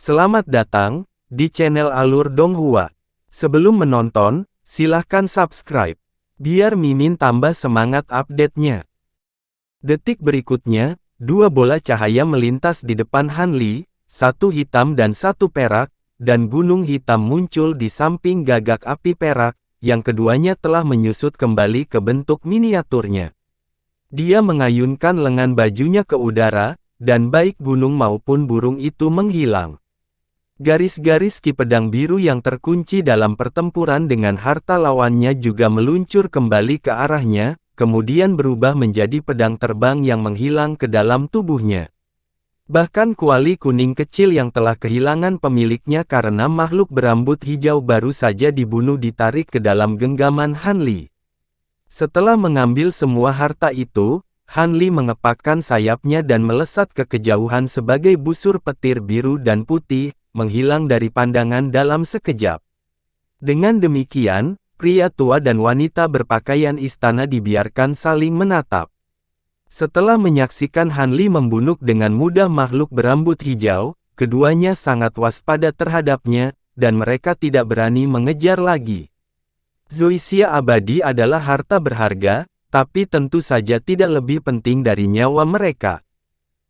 Selamat datang di channel Alur Donghua. Sebelum menonton, silahkan subscribe, biar Mimin tambah semangat update-nya. Detik berikutnya, dua bola cahaya melintas di depan Han Li, satu hitam dan satu perak, dan gunung hitam muncul di samping gagak api perak, yang keduanya telah menyusut kembali ke bentuk miniaturnya. Dia mengayunkan lengan bajunya ke udara, dan baik gunung maupun burung itu menghilang. Garis-garis ki pedang biru yang terkunci dalam pertempuran dengan harta lawannya juga meluncur kembali ke arahnya, kemudian berubah menjadi pedang terbang yang menghilang ke dalam tubuhnya. Bahkan kuali kuning kecil yang telah kehilangan pemiliknya karena makhluk berambut hijau baru saja dibunuh ditarik ke dalam genggaman Han Li. Setelah mengambil semua harta itu, Han Li mengepakkan sayapnya dan melesat ke kejauhan sebagai busur petir biru dan putih, menghilang dari pandangan dalam sekejap. Dengan demikian, pria tua dan wanita berpakaian istana dibiarkan saling menatap. Setelah menyaksikan Han Li membunuh dengan mudah makhluk berambut hijau, keduanya sangat waspada terhadapnya, dan mereka tidak berani mengejar lagi. Zoysia abadi adalah harta berharga, tapi tentu saja tidak lebih penting dari nyawa mereka.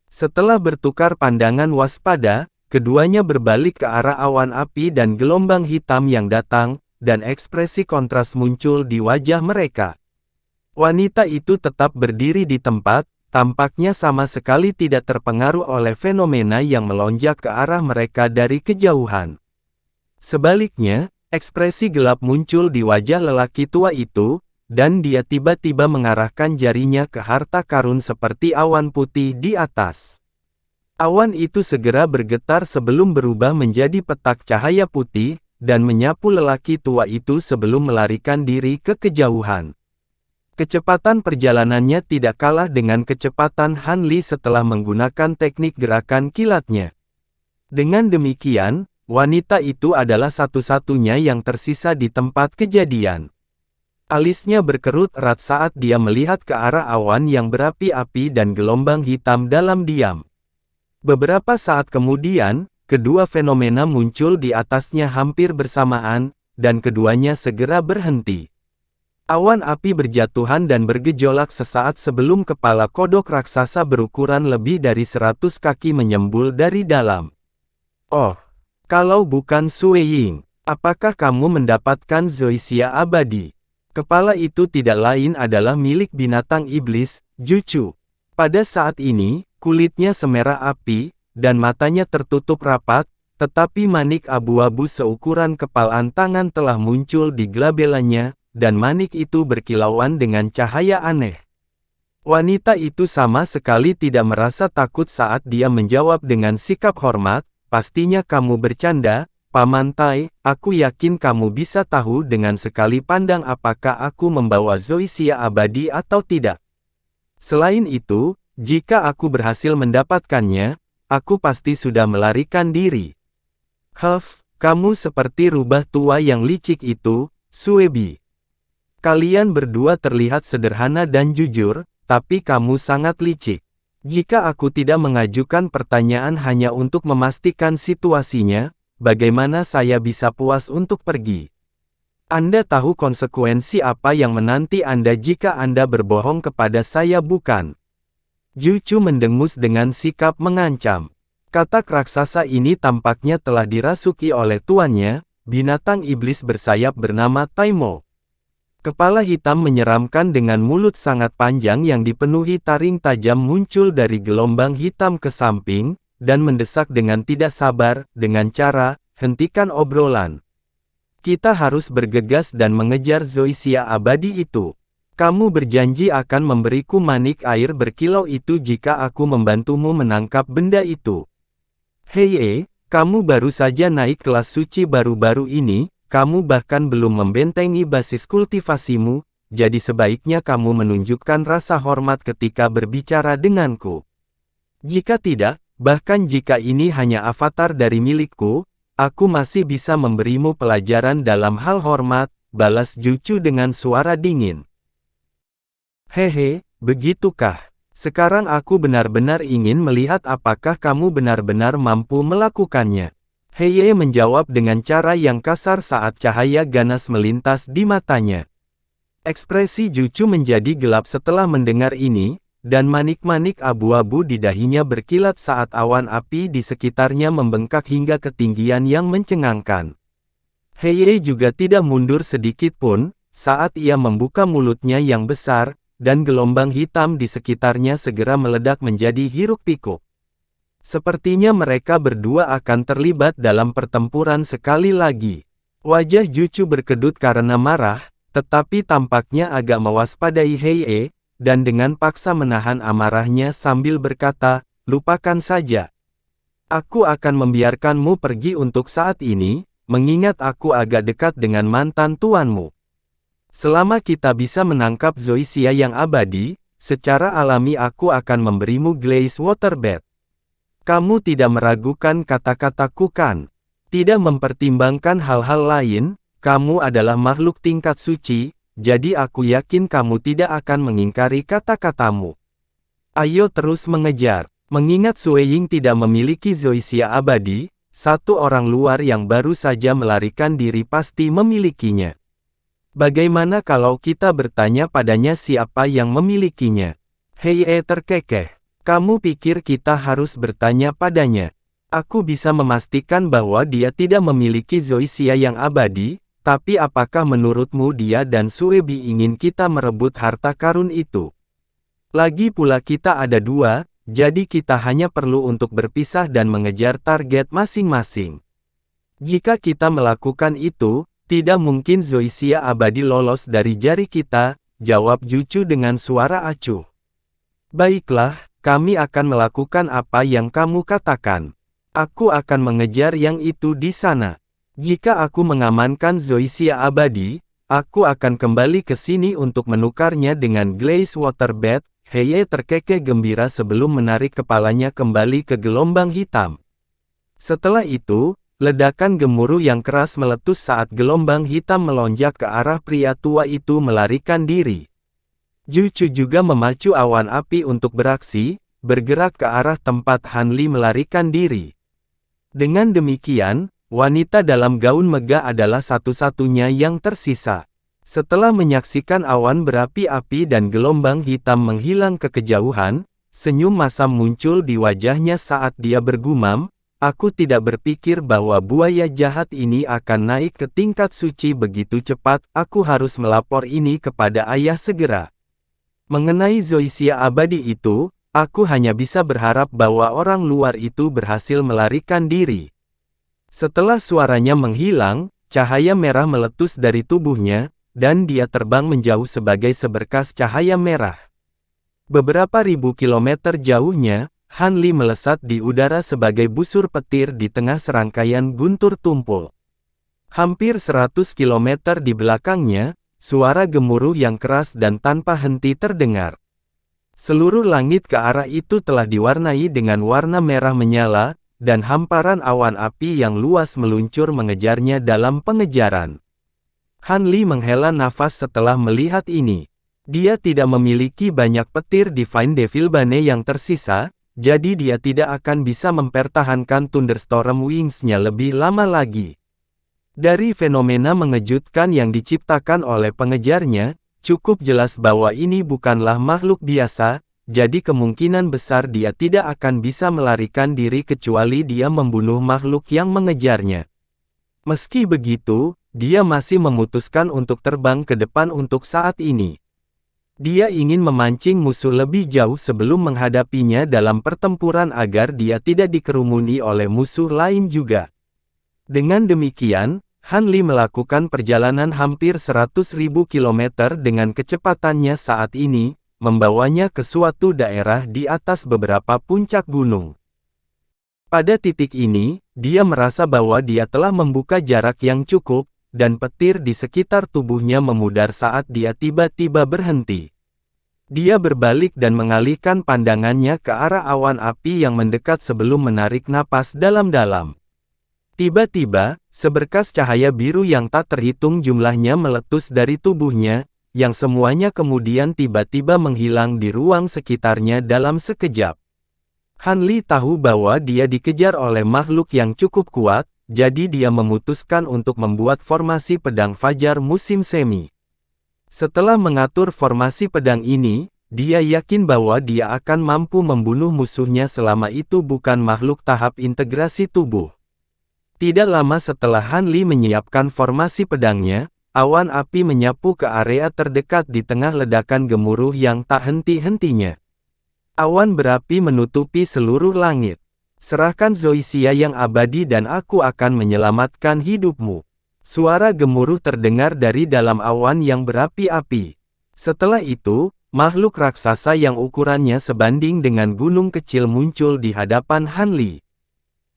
Setelah bertukar pandangan waspada, keduanya berbalik ke arah awan api dan gelombang hitam yang datang, dan ekspresi kontras muncul di wajah mereka. Wanita itu tetap berdiri di tempat, tampaknya sama sekali tidak terpengaruh oleh fenomena yang melonjak ke arah mereka dari kejauhan. Sebaliknya, ekspresi gelap muncul di wajah lelaki tua itu, dan dia tiba-tiba mengarahkan jarinya ke harta karun seperti awan putih di atas. Awan itu segera bergetar sebelum berubah menjadi petak cahaya putih, dan menyapu lelaki tua itu sebelum melarikan diri ke kejauhan. Kecepatan perjalanannya tidak kalah dengan kecepatan Han Li setelah menggunakan teknik gerakan kilatnya. Dengan demikian, wanita itu adalah satu-satunya yang tersisa di tempat kejadian. Alisnya berkerut erat saat dia melihat ke arah awan yang berapi-api dan gelombang hitam dalam diam. Beberapa saat kemudian, kedua fenomena muncul di atasnya hampir bersamaan, dan keduanya segera berhenti. Awan api berjatuhan dan bergejolak sesaat sebelum kepala kodok raksasa berukuran lebih dari 100 kaki menyembul dari dalam. Oh, kalau bukan Sue Ying, apakah kamu mendapatkan Zoysia abadi? Kepala itu tidak lain adalah milik binatang iblis, Jucu. Pada saat ini, kulitnya semerah api, dan matanya tertutup rapat, tetapi manik abu-abu seukuran kepalan tangan telah muncul di glabelanya, dan manik itu berkilauan dengan cahaya aneh. Wanita itu sama sekali tidak merasa takut saat dia menjawab dengan sikap hormat, pastinya kamu bercanda, Paman Tai, aku yakin kamu bisa tahu dengan sekali pandang apakah aku membawa Zoysia abadi atau tidak. Selain itu, jika aku berhasil mendapatkannya, aku pasti sudah melarikan diri. Kamu seperti rubah tua yang licik itu, Suebi. Kalian berdua terlihat sederhana dan jujur, tapi kamu sangat licik. Jika aku tidak mengajukan pertanyaan hanya untuk memastikan situasinya, bagaimana saya bisa puas untuk pergi? Anda tahu konsekuensi apa yang menanti Anda jika Anda berbohong kepada saya, bukan? Jucu mendengus dengan sikap mengancam. Katak raksasa ini tampaknya telah dirasuki oleh tuannya, binatang iblis bersayap bernama Taimo. Kepala hitam menyeramkan dengan mulut sangat panjang yang dipenuhi taring tajam muncul dari gelombang hitam ke samping, dan mendesak dengan tidak sabar, dengan cara, hentikan obrolan. Kita harus bergegas dan mengejar Zoysia abadi itu. Kamu berjanji akan memberiku manik air berkilau itu jika aku membantumu menangkap benda itu. Hei, kamu baru saja naik kelas suci baru-baru ini, kamu bahkan belum membentengi basis kultivasimu, jadi sebaiknya kamu menunjukkan rasa hormat ketika berbicara denganku. Jika tidak, bahkan jika ini hanya avatar dari milikku, aku masih bisa memberimu pelajaran dalam hal hormat, balas Jucu dengan suara dingin. Hehe, begitukah? Sekarang aku benar-benar ingin melihat apakah kamu benar-benar mampu melakukannya. Heye menjawab dengan cara yang kasar saat cahaya ganas melintas di matanya. Ekspresi Jucu menjadi gelap setelah mendengar ini, dan manik-manik abu-abu di dahinya berkilat saat awan api di sekitarnya membengkak hingga ketinggian yang mencengangkan. Heye juga tidak mundur sedikit pun, saat ia membuka mulutnya yang besar, dan gelombang hitam di sekitarnya segera meledak menjadi hiruk-pikuk. Sepertinya mereka berdua akan terlibat dalam pertempuran sekali lagi. Wajah Jucu berkedut karena marah, tetapi tampaknya agak mewaspadai Heye, dan dengan paksa menahan amarahnya sambil berkata, "Lupakan saja. Aku akan membiarkanmu pergi untuk saat ini, mengingat aku agak dekat dengan mantan tuanmu. Selama kita bisa menangkap Zoysia yang abadi, secara alami aku akan memberimu Glaze Waterbed. Kamu tidak meragukan kata-kataku kan? Tidak mempertimbangkan hal-hal lain, kamu adalah makhluk tingkat suci, jadi aku yakin kamu tidak akan mengingkari kata-katamu. Ayo terus mengejar." Mengingat Sue Ying tidak memiliki Zoysia abadi, satu orang luar yang baru saja melarikan diri pasti memilikinya. Bagaimana kalau kita bertanya padanya siapa yang memilikinya? Heye terkekeh. Kamu pikir kita harus bertanya padanya? Aku bisa memastikan bahwa dia tidak memiliki Zoysia yang abadi, tapi apakah menurutmu dia dan Suebi ingin kita merebut harta karun itu? Lagi pula kita ada dua, jadi kita hanya perlu untuk berpisah dan mengejar target masing-masing. Jika kita melakukan itu, tidak mungkin Zoysia abadi lolos dari jari kita, jawab Jucu dengan suara acuh. Baiklah, kami akan melakukan apa yang kamu katakan. Aku akan mengejar yang itu di sana. Jika aku mengamankan Zoysia abadi, aku akan kembali ke sini untuk menukarnya dengan Glaze Waterbed. Heye terkekeh gembira sebelum menarik kepalanya kembali ke gelombang hitam. Setelah itu, ledakan gemuruh yang keras meletus saat gelombang hitam melonjak ke arah pria tua itu melarikan diri. Jucu juga memacu awan api untuk beraksi, bergerak ke arah tempat Han Li melarikan diri. Dengan demikian, wanita dalam gaun megah adalah satu-satunya yang tersisa. Setelah menyaksikan awan berapi-api dan gelombang hitam menghilang ke kejauhan, senyum masam muncul di wajahnya saat dia bergumam, "Aku tidak berpikir bahwa buaya jahat ini akan naik ke tingkat suci begitu cepat, aku harus melapor ini kepada ayah segera." Mengenai Zoysia abadi itu, aku hanya bisa berharap bahwa orang luar itu berhasil melarikan diri. Setelah suaranya menghilang, cahaya merah meletus dari tubuhnya, dan dia terbang menjauh sebagai seberkas cahaya merah. Beberapa ribu kilometer jauhnya, Han Li melesat di udara sebagai busur petir di tengah serangkaian guntur tumpul. Hampir 100 kilometer di belakangnya, suara gemuruh yang keras dan tanpa henti terdengar. Seluruh langit ke arah itu telah diwarnai dengan warna merah menyala, dan hamparan awan api yang luas meluncur mengejarnya dalam pengejaran. Han Li menghela nafas setelah melihat ini. Dia tidak memiliki banyak petir Divine Devil Bane yang tersisa, jadi dia tidak akan bisa mempertahankan Thunderstorm Wings-nya lebih lama lagi. Dari fenomena mengejutkan yang diciptakan oleh pengejarnya, cukup jelas bahwa ini bukanlah makhluk biasa, jadi kemungkinan besar dia tidak akan bisa melarikan diri kecuali dia membunuh makhluk yang mengejarnya. Meski begitu, dia masih memutuskan untuk terbang ke depan untuk saat ini. Dia ingin memancing musuh lebih jauh sebelum menghadapinya dalam pertempuran agar dia tidak dikerumuni oleh musuh lain juga. Dengan demikian, Han Li melakukan perjalanan hampir 100.000 kilometer dengan kecepatannya saat ini, membawanya ke suatu daerah di atas beberapa puncak gunung. Pada titik ini, dia merasa bahwa dia telah membuka jarak yang cukup, dan petir di sekitar tubuhnya memudar saat dia tiba-tiba berhenti. Dia berbalik dan mengalihkan pandangannya ke arah awan api yang mendekat sebelum menarik napas dalam-dalam. Tiba-tiba, seberkas cahaya biru yang tak terhitung jumlahnya meletus dari tubuhnya, yang semuanya kemudian tiba-tiba menghilang di ruang sekitarnya dalam sekejap. Han Li tahu bahwa dia dikejar oleh makhluk yang cukup kuat, jadi dia memutuskan untuk membuat formasi pedang fajar musim semi. Setelah mengatur formasi pedang ini, dia yakin bahwa dia akan mampu membunuh musuhnya selama itu bukan makhluk tahap integrasi tubuh. Tidak lama setelah Han Li menyiapkan formasi pedangnya, awan api menyapu ke area terdekat di tengah ledakan gemuruh yang tak henti-hentinya. Awan berapi menutupi seluruh langit. Serahkan Zoysia yang abadi dan aku akan menyelamatkan hidupmu. Suara gemuruh terdengar dari dalam awan yang berapi-api. Setelah itu, makhluk raksasa yang ukurannya sebanding dengan gunung kecil muncul di hadapan Han Li.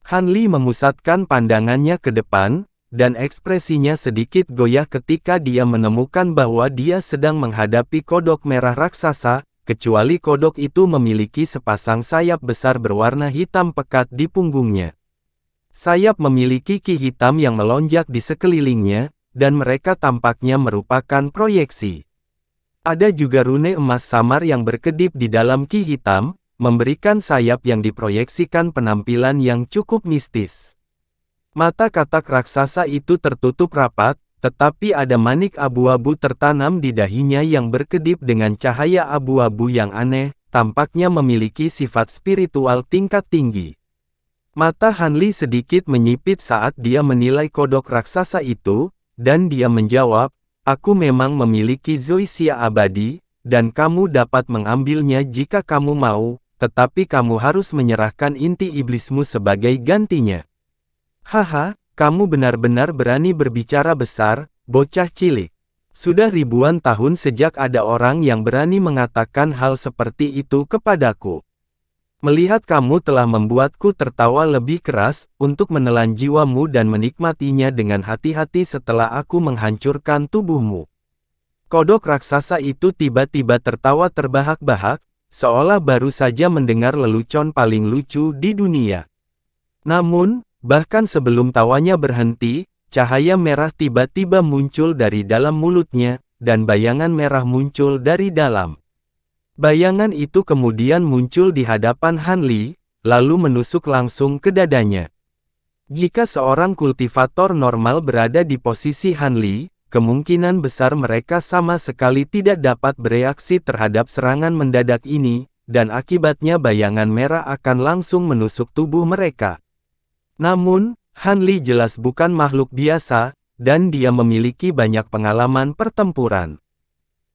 Han Li memusatkan pandangannya ke depan, dan ekspresinya sedikit goyah ketika dia menemukan bahwa dia sedang menghadapi kodok merah raksasa, kecuali kodok itu memiliki sepasang sayap besar berwarna hitam pekat di punggungnya. Sayap memiliki ki hitam yang melonjak di sekelilingnya, dan mereka tampaknya merupakan proyeksi. Ada juga rune emas samar yang berkedip di dalam ki hitam, memberikan sayap yang diproyeksikan penampilan yang cukup mistis. Mata katak raksasa itu tertutup rapat, tetapi ada manik abu-abu tertanam di dahinya yang berkedip dengan cahaya abu-abu yang aneh, tampaknya memiliki sifat spiritual tingkat tinggi. Mata Han Li sedikit menyipit saat dia menilai kodok raksasa itu, dan dia menjawab, "Aku memang memiliki Zoysia abadi, dan kamu dapat mengambilnya jika kamu mau, tetapi kamu harus menyerahkan inti iblismu sebagai gantinya." Haha, kamu benar-benar berani berbicara besar, bocah cilik. Sudah ribuan tahun sejak ada orang yang berani mengatakan hal seperti itu kepadaku. Melihat kamu telah membuatku tertawa lebih keras, untuk menelan jiwamu dan menikmatinya dengan hati-hati setelah aku menghancurkan tubuhmu. Kodok raksasa itu tiba-tiba tertawa terbahak-bahak, seolah baru saja mendengar lelucon paling lucu di dunia. Namun, bahkan sebelum tawanya berhenti, cahaya merah tiba-tiba muncul dari dalam mulutnya, dan bayangan merah muncul dari dalam. Bayangan itu kemudian muncul di hadapan Han Li, lalu menusuk langsung ke dadanya. Jika seorang kultivator normal berada di posisi Han Li, kemungkinan besar mereka sama sekali tidak dapat bereaksi terhadap serangan mendadak ini, dan akibatnya bayangan merah akan langsung menusuk tubuh mereka. Namun, Han Li jelas bukan makhluk biasa, dan dia memiliki banyak pengalaman pertempuran.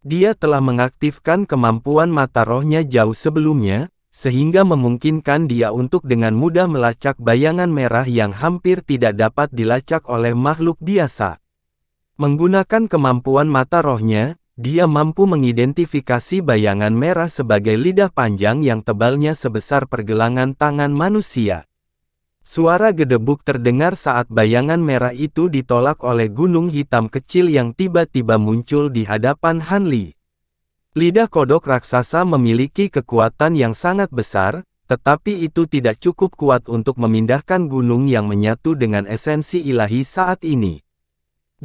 Dia telah mengaktifkan kemampuan mata rohnya jauh sebelumnya, sehingga memungkinkan dia untuk dengan mudah melacak bayangan merah yang hampir tidak dapat dilacak oleh makhluk biasa. Menggunakan kemampuan mata rohnya, dia mampu mengidentifikasi bayangan merah sebagai lidah panjang yang tebalnya sebesar pergelangan tangan manusia. Suara gedebuk terdengar saat bayangan merah itu ditolak oleh gunung hitam kecil yang tiba-tiba muncul di hadapan Han Li. Lidah kodok raksasa memiliki kekuatan yang sangat besar, tetapi itu tidak cukup kuat untuk memindahkan gunung yang menyatu dengan esensi ilahi saat ini.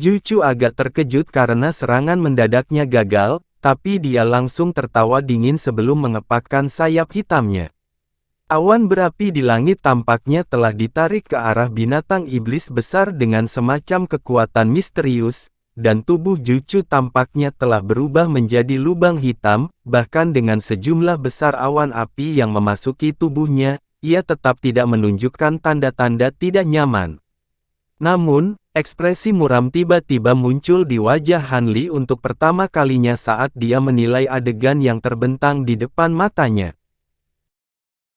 Juchu agak terkejut karena serangan mendadaknya gagal, tapi dia langsung tertawa dingin sebelum mengepakkan sayap hitamnya. Awan berapi di langit tampaknya telah ditarik ke arah binatang iblis besar dengan semacam kekuatan misterius, dan tubuh Juchu tampaknya telah berubah menjadi lubang hitam, bahkan dengan sejumlah besar awan api yang memasuki tubuhnya, ia tetap tidak menunjukkan tanda-tanda tidak nyaman. Namun, ekspresi muram tiba-tiba muncul di wajah Han Li untuk pertama kalinya saat dia menilai adegan yang terbentang di depan matanya.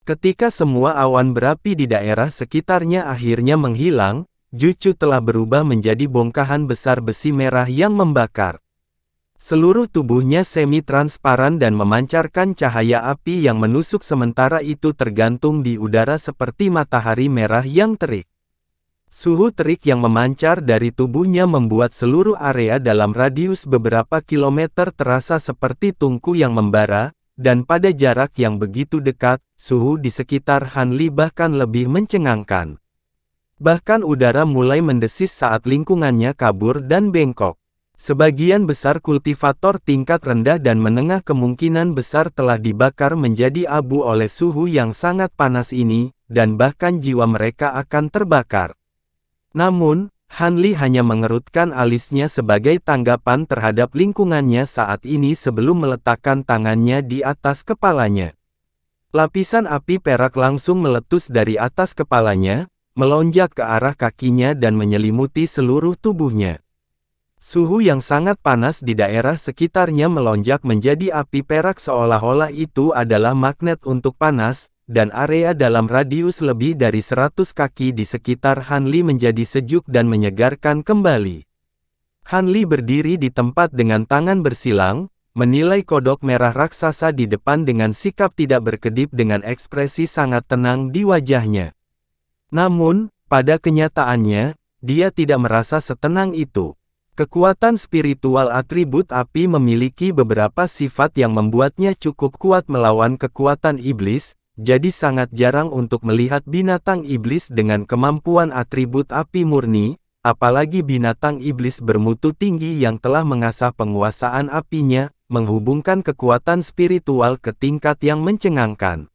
Ketika semua awan berapi di daerah sekitarnya akhirnya menghilang, Juchu telah berubah menjadi bongkahan besar besi merah yang membakar. Seluruh tubuhnya semi-transparan dan memancarkan cahaya api yang menusuk sementara itu tergantung di udara seperti matahari merah yang terik. Suhu terik yang memancar dari tubuhnya membuat seluruh area dalam radius beberapa kilometer terasa seperti tungku yang membara, dan pada jarak yang begitu dekat, suhu di sekitar Han Li bahkan lebih mencengangkan. Bahkan udara mulai mendesis saat lingkungannya kabur dan bengkok. Sebagian besar kultivator tingkat rendah dan menengah kemungkinan besar telah dibakar menjadi abu oleh suhu yang sangat panas ini, dan bahkan jiwa mereka akan terbakar. Namun, Han Li hanya mengerutkan alisnya sebagai tanggapan terhadap lingkungannya saat ini sebelum meletakkan tangannya di atas kepalanya. Lapisan api perak langsung meletus dari atas kepalanya, melonjak ke arah kakinya dan menyelimuti seluruh tubuhnya. Suhu yang sangat panas di daerah sekitarnya melonjak menjadi api perak seolah-olah itu adalah magnet untuk panas, dan area dalam radius lebih dari 100 kaki di sekitar Han Li menjadi sejuk dan menyegarkan kembali. Han Li berdiri di tempat dengan tangan bersilang, menilai kodok merah raksasa di depan dengan sikap tidak berkedip dengan ekspresi sangat tenang di wajahnya. Namun, pada kenyataannya, dia tidak merasa setenang itu. Kekuatan spiritual atribut api memiliki beberapa sifat yang membuatnya cukup kuat melawan kekuatan iblis, jadi sangat jarang untuk melihat binatang iblis dengan kemampuan atribut api murni, apalagi binatang iblis bermutu tinggi yang telah mengasah penguasaan apinya, menghubungkan kekuatan spiritual ke tingkat yang mencengangkan.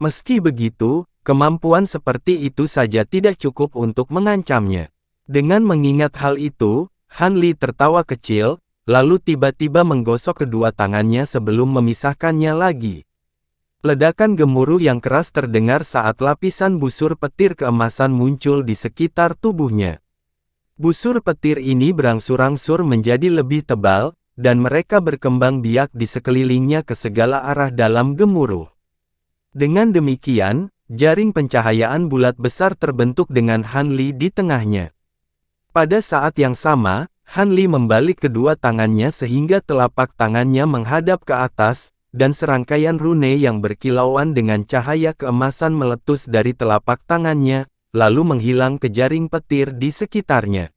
Meski begitu, kemampuan seperti itu saja tidak cukup untuk mengancamnya. Dengan mengingat hal itu, Han Li tertawa kecil, lalu tiba-tiba menggosok kedua tangannya sebelum memisahkannya lagi. Ledakan gemuruh yang keras terdengar saat lapisan busur petir keemasan muncul di sekitar tubuhnya. Busur petir ini berangsur-angsur menjadi lebih tebal, dan mereka berkembang biak di sekelilingnya ke segala arah dalam gemuruh. Dengan demikian, jaring pencahayaan bulat besar terbentuk dengan Han Li di tengahnya. Pada saat yang sama, Han Li membalik kedua tangannya sehingga telapak tangannya menghadap ke atas, dan serangkaian rune yang berkilauan dengan cahaya keemasan meletus dari telapak tangannya, lalu menghilang ke jaring petir di sekitarnya.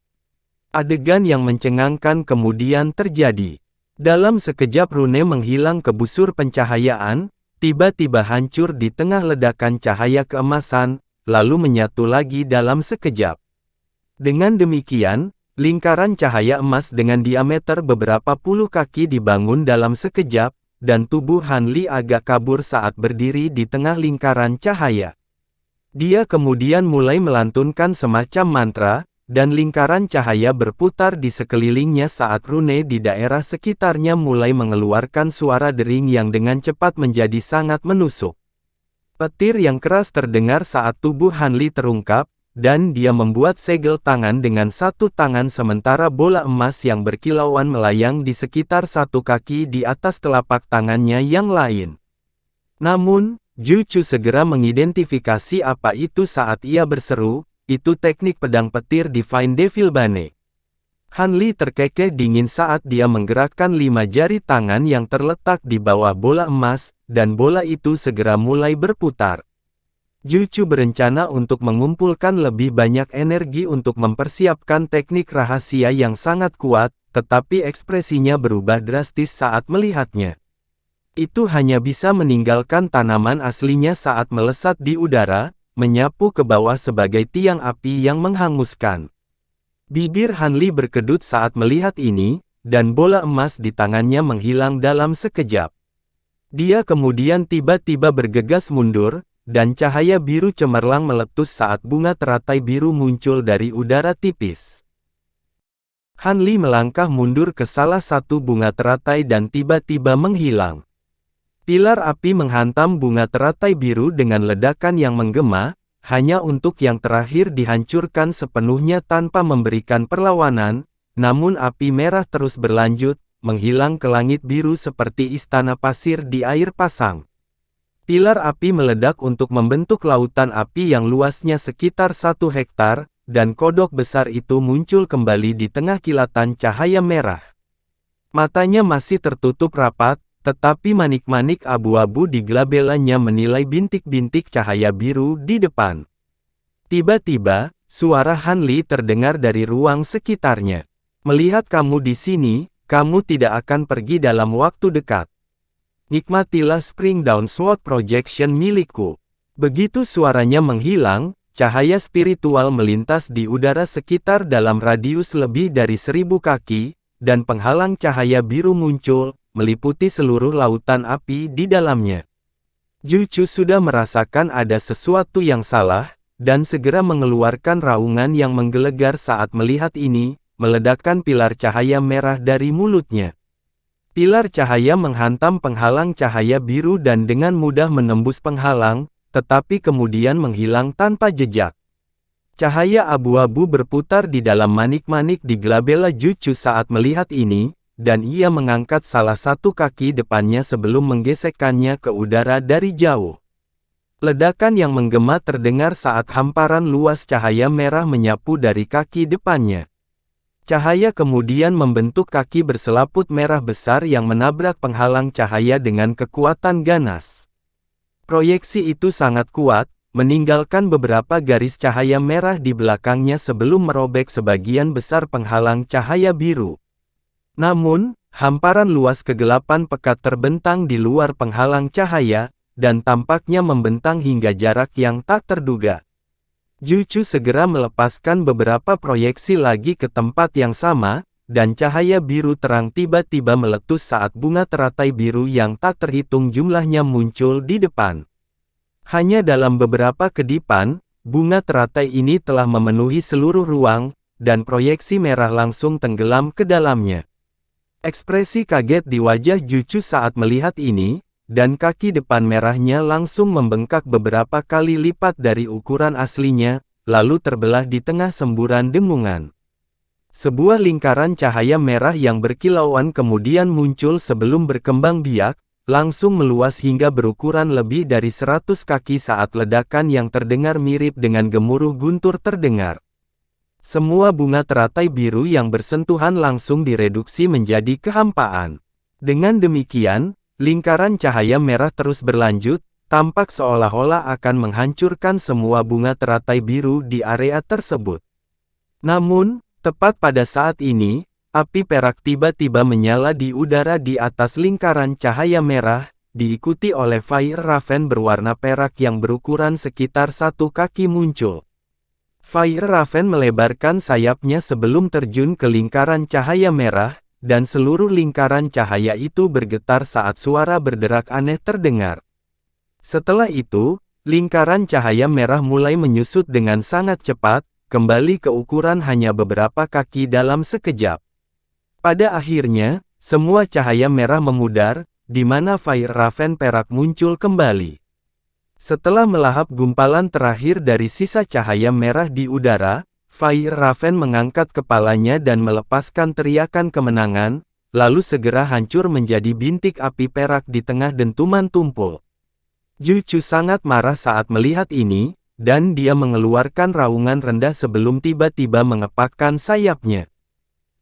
Adegan yang mencengangkan kemudian terjadi. Dalam sekejap rune menghilang ke busur pencahayaan, tiba-tiba hancur di tengah ledakan cahaya keemasan, lalu menyatu lagi dalam sekejap. Dengan demikian, lingkaran cahaya emas dengan diameter beberapa puluh kaki dibangun dalam sekejap, dan tubuh Han Li agak kabur saat berdiri di tengah lingkaran cahaya. Dia kemudian mulai melantunkan semacam mantra, dan lingkaran cahaya berputar di sekelilingnya saat rune di daerah sekitarnya mulai mengeluarkan suara dering yang dengan cepat menjadi sangat menusuk. Petir yang keras terdengar saat tubuh Han Li terungkap, dan dia membuat segel tangan dengan satu tangan sementara bola emas yang berkilauan melayang di sekitar satu kaki di atas telapak tangannya yang lain. Namun, Zhu Chu segera mengidentifikasi apa itu saat ia berseru, itu teknik pedang petir Divine Devil Bane. Han Li terkekeh dingin saat dia menggerakkan 5 jari tangan yang terletak di bawah bola emas, dan bola itu segera mulai berputar. Zhu Chu berencana untuk mengumpulkan lebih banyak energi untuk mempersiapkan teknik rahasia yang sangat kuat, tetapi ekspresinya berubah drastis saat melihatnya. Itu hanya bisa meninggalkan tanaman aslinya saat melesat di udara, menyapu ke bawah sebagai tiang api yang menghanguskan. Bibir Han Li berkedut saat melihat ini, dan bola emas di tangannya menghilang dalam sekejap. Dia kemudian tiba-tiba bergegas mundur, dan cahaya biru cemerlang meletus saat bunga teratai biru muncul dari udara tipis. Han Li melangkah mundur ke salah satu bunga teratai dan tiba-tiba menghilang. Pilar api menghantam bunga teratai biru dengan ledakan yang menggema, hanya untuk yang terakhir dihancurkan sepenuhnya tanpa memberikan perlawanan, namun api merah terus berlanjut, menghilang ke langit biru seperti istana pasir di air pasang. Pilar api meledak untuk membentuk lautan api yang luasnya sekitar 1 hektar, dan kodok besar itu muncul kembali di tengah kilatan cahaya merah. Matanya masih tertutup rapat, tetapi manik-manik abu-abu di glabelanya menilai bintik-bintik cahaya biru di depan. Tiba-tiba, suara Han Li terdengar dari ruang sekitarnya. Melihat kamu di sini, kamu tidak akan pergi dalam waktu dekat. Nikmatilah Spring Dawn Sword Projection milikku. Begitu suaranya menghilang, cahaya spiritual melintas di udara sekitar dalam radius lebih dari 1000 kaki, dan penghalang cahaya biru muncul, meliputi seluruh lautan api di dalamnya. Zhu Chu sudah merasakan ada sesuatu yang salah, dan segera mengeluarkan raungan yang menggelegar saat melihat ini, meledakkan pilar cahaya merah dari mulutnya. Pilar cahaya menghantam penghalang cahaya biru dan dengan mudah menembus penghalang, tetapi kemudian menghilang tanpa jejak. Cahaya abu-abu berputar di dalam manik-manik di glabella Juchu saat melihat ini, dan ia mengangkat salah satu kaki depannya sebelum menggesekkannya ke udara dari jauh. Ledakan yang menggema terdengar saat hamparan luas cahaya merah menyapu dari kaki depannya. Cahaya kemudian membentuk kaki berselaput merah besar yang menabrak penghalang cahaya dengan kekuatan ganas. Proyeksi itu sangat kuat, meninggalkan beberapa garis cahaya merah di belakangnya sebelum merobek sebagian besar penghalang cahaya biru. Namun, hamparan luas kegelapan pekat terbentang di luar penghalang cahaya, dan tampaknya membentang hingga jarak yang tak terduga. Juchu segera melepaskan beberapa proyeksi lagi ke tempat yang sama, dan cahaya biru terang tiba-tiba meletus saat bunga teratai biru yang tak terhitung jumlahnya muncul di depan. Hanya dalam beberapa kedipan, bunga teratai ini telah memenuhi seluruh ruang, dan proyeksi merah langsung tenggelam ke dalamnya. Ekspresi kaget di wajah Juchu saat melihat ini, dan kaki depan merahnya langsung membengkak beberapa kali lipat dari ukuran aslinya, lalu terbelah di tengah semburan dengungan. Sebuah lingkaran cahaya merah yang berkilauan kemudian muncul sebelum berkembang biak, langsung meluas hingga berukuran lebih dari 100 kaki saat ledakan yang terdengar mirip dengan gemuruh guntur terdengar. Semua bunga teratai biru yang bersentuhan langsung direduksi menjadi kehampaan. Dengan demikian, lingkaran cahaya merah terus berlanjut, tampak seolah-olah akan menghancurkan semua bunga teratai biru di area tersebut. Namun, tepat pada saat ini, api perak tiba-tiba menyala di udara di atas lingkaran cahaya merah, diikuti oleh Fire Raven berwarna perak yang berukuran sekitar 1 kaki muncul. Fire Raven melebarkan sayapnya sebelum terjun ke lingkaran cahaya merah, dan seluruh lingkaran cahaya itu bergetar saat suara berderak aneh terdengar. Setelah itu, lingkaran cahaya merah mulai menyusut dengan sangat cepat, kembali ke ukuran hanya beberapa kaki dalam sekejap. Pada akhirnya, semua cahaya merah memudar, di mana Fire Raven perak muncul kembali. Setelah melahap gumpalan terakhir dari sisa cahaya merah di udara, Fire Raven mengangkat kepalanya dan melepaskan teriakan kemenangan, lalu segera hancur menjadi bintik api perak di tengah dentuman tumpul. Juchu sangat marah saat melihat ini, dan dia mengeluarkan raungan rendah sebelum tiba-tiba mengepakkan sayapnya.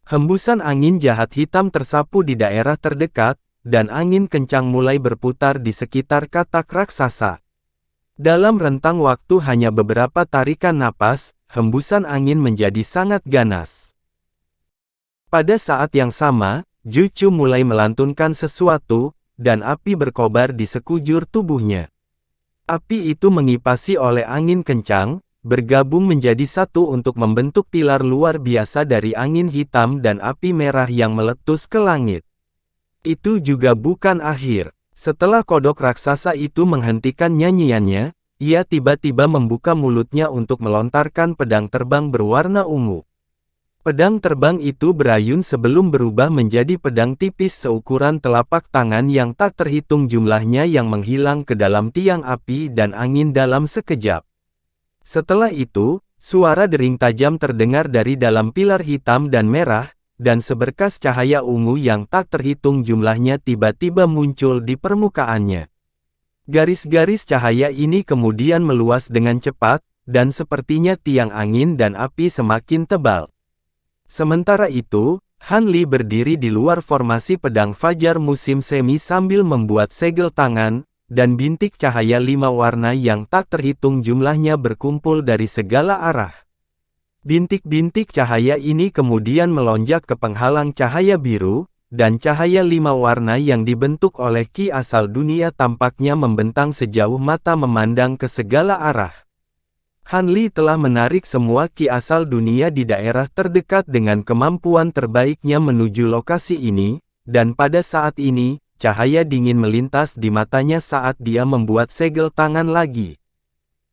Hembusan angin jahat hitam tersapu di daerah terdekat, dan angin kencang mulai berputar di sekitar katak raksasa. Dalam rentang waktu hanya beberapa tarikan napas, hembusan angin menjadi sangat ganas. Pada saat yang sama, Juchu mulai melantunkan sesuatu, dan api berkobar di sekujur tubuhnya. Api itu mengipasi oleh angin kencang, bergabung menjadi satu untuk membentuk pilar luar biasa dari angin hitam dan api merah yang meletus ke langit. Itu juga bukan akhir. Setelah kodok raksasa itu menghentikan nyanyiannya, ia tiba-tiba membuka mulutnya untuk melontarkan pedang terbang berwarna ungu. Pedang terbang itu berayun sebelum berubah menjadi pedang tipis seukuran telapak tangan yang tak terhitung jumlahnya yang menghilang ke dalam tiang api dan angin dalam sekejap. Setelah itu, suara dering tajam terdengar dari dalam pilar hitam dan merah, dan seberkas cahaya ungu yang tak terhitung jumlahnya tiba-tiba muncul di permukaannya. Garis-garis cahaya ini kemudian meluas dengan cepat, dan sepertinya tiang angin dan api semakin tebal. Sementara itu, Han Li berdiri di luar formasi pedang fajar musim semi sambil membuat segel tangan, dan bintik cahaya 5 warna yang tak terhitung jumlahnya berkumpul dari segala arah. Bintik-bintik cahaya ini kemudian melonjak ke penghalang cahaya biru, dan cahaya 5 warna yang dibentuk oleh ki asal dunia tampaknya membentang sejauh mata memandang ke segala arah. Han Li telah menarik semua ki asal dunia di daerah terdekat dengan kemampuan terbaiknya menuju lokasi ini, dan pada saat ini, cahaya dingin melintas di matanya saat dia membuat segel tangan lagi.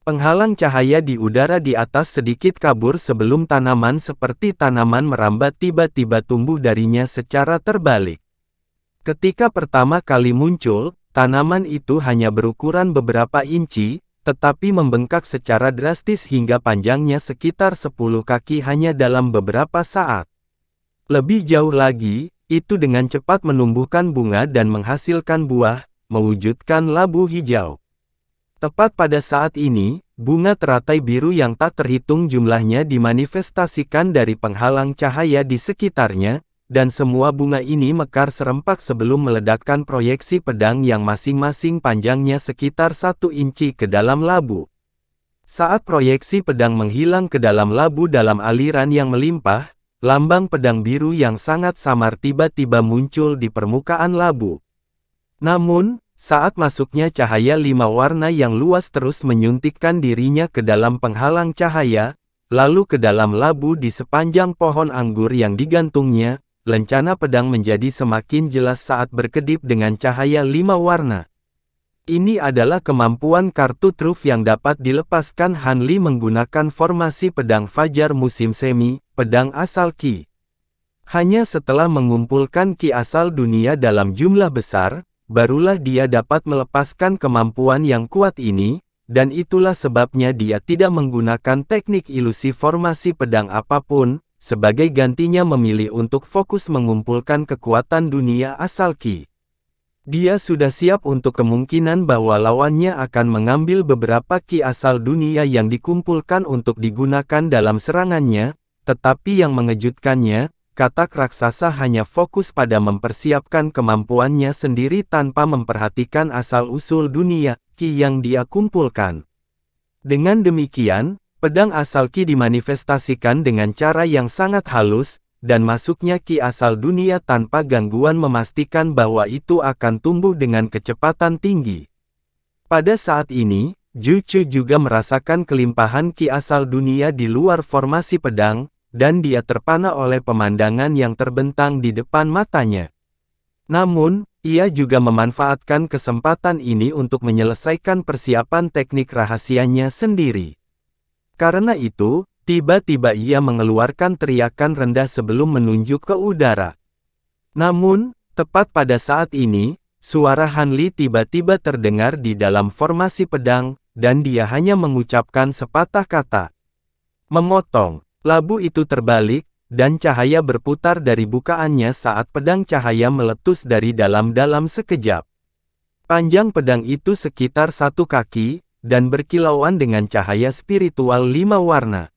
Penghalang cahaya di udara di atas sedikit kabur sebelum tanaman seperti tanaman merambat tiba-tiba tumbuh darinya secara terbalik. Ketika pertama kali muncul, tanaman itu hanya berukuran beberapa inci, tetapi membengkak secara drastis hingga panjangnya sekitar 10 kaki hanya dalam beberapa saat. Lebih jauh lagi, itu dengan cepat menumbuhkan bunga dan menghasilkan buah, mewujudkan labu hijau. Tepat pada saat ini, bunga teratai biru yang tak terhitung jumlahnya dimanifestasikan dari penghalang cahaya di sekitarnya, dan semua bunga ini mekar serempak sebelum meledakkan proyeksi pedang yang masing-masing panjangnya sekitar 1 inci ke dalam labu. Saat proyeksi pedang menghilang ke dalam labu dalam aliran yang melimpah, lambang pedang biru yang sangat samar tiba-tiba muncul di permukaan labu. Namun, saat masuknya cahaya 5 warna yang luas terus menyuntikkan dirinya ke dalam penghalang cahaya, lalu ke dalam labu di sepanjang pohon anggur yang digantungnya, lencana pedang menjadi semakin jelas saat berkedip dengan cahaya 5 warna. Ini adalah kemampuan kartu truf yang dapat dilepaskan Han Li menggunakan formasi pedang fajar musim semi, pedang asal Qi. Hanya setelah mengumpulkan Qi asal dunia dalam jumlah besar, barulah dia dapat melepaskan kemampuan yang kuat ini, dan itulah sebabnya dia tidak menggunakan teknik ilusi formasi pedang apapun, sebagai gantinya memilih untuk fokus mengumpulkan kekuatan dunia asal Qi. Dia sudah siap untuk kemungkinan bahwa lawannya akan mengambil beberapa Qi asal dunia yang dikumpulkan untuk digunakan dalam serangannya, tetapi yang mengejutkannya, katak raksasa hanya fokus pada mempersiapkan kemampuannya sendiri tanpa memperhatikan asal-usul dunia Qi yang dia kumpulkan. Dengan demikian, pedang asal Qi dimanifestasikan dengan cara yang sangat halus, dan masuknya Qi asal dunia tanpa gangguan memastikan bahwa itu akan tumbuh dengan kecepatan tinggi. Pada saat ini, Zhu Chu juga merasakan kelimpahan Qi asal dunia di luar formasi pedang, dan dia terpana oleh pemandangan yang terbentang di depan matanya. Namun, ia juga memanfaatkan kesempatan ini untuk menyelesaikan persiapan teknik rahasianya sendiri. Karena itu, tiba-tiba ia mengeluarkan teriakan rendah sebelum menunjuk ke udara. Namun, tepat pada saat ini, suara Han Li tiba-tiba terdengar di dalam formasi pedang, dan dia hanya mengucapkan sepatah kata. Memotong. Labu itu terbalik, dan cahaya berputar dari bukaannya saat pedang cahaya meletus dari dalam-dalam sekejap. Panjang pedang itu sekitar 1 kaki, dan berkilauan dengan cahaya spiritual 5 warna.